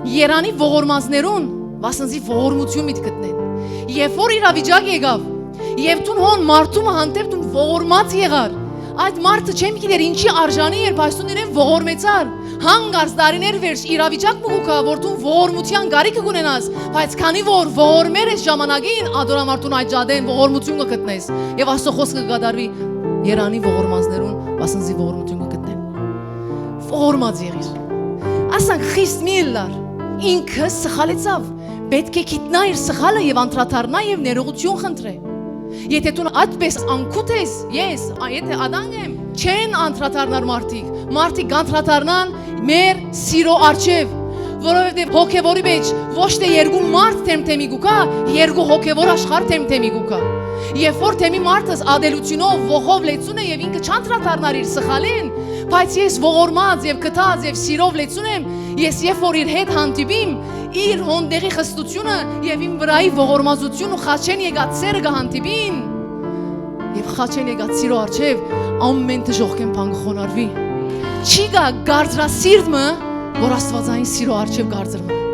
Երանի ողորմածներուն վասնզի ողորմություն միտ գտնեն։ Երբ որ իրավիճակ եկավ, եւ դու հոն մարդումը հանդեպ դու ողորմած եղար, այդ մարդը չեմ գիտեր ինչի արժանի էր, բայց դու իրեն ողորմեցար։ Հանգարց դարիներ վերջ իրավիճակ մուկա, որ դու ողորմության գարիք կունենաս, բայց քանի որ ողորմեր ես ժամանակին, ադորամարտուն այդ ջադեն ողորմություն կգտնես, եւ Աստծո խոսքը կգադարվի Երանի ողորմածներուն, վասնզի ողորմություն կգտնեն։ Ողորմած եղիր։ Ասանք խիստ միլլար, ինքը սխալեցավ, պետք է գիտնա իր սխալը եւ անդրադառնա եւ ներողություն խնդրե։ Եթե դու այդպես անկուտ ես, ես, եթե ադանք եմ, չեն անդրադառնար մարդիկ անդրադառնան մեր սիրո առջև, որովհետև հոգևորի մեջ ոչ թե երկու մարդ թեմթեմի գուկա, երկու հոգևոր աշխարհ թեմթեմի գուկա։ Երբ որ թեմի մարդս ադելությունով, ողով լեցուն է եւ ինքը չանդրադառնար իր սխալին, բայց ես ողորմած եւ գտած եւ սիրով լեցուն եմ, ես երբ որ իր հետ հանդիպիմ, իր հոնդեղի խստությունը եւ իմ վրայի ողորմածությունը խաչեն եկած սերը կհանդիպին եւ խաչեն եկած սիրո առջև ամեն դժոխքեն բան կխոնարհվի։ Չի գա գարձրասիրտը, որ Աստվածային սիրո առջև գարձրվում։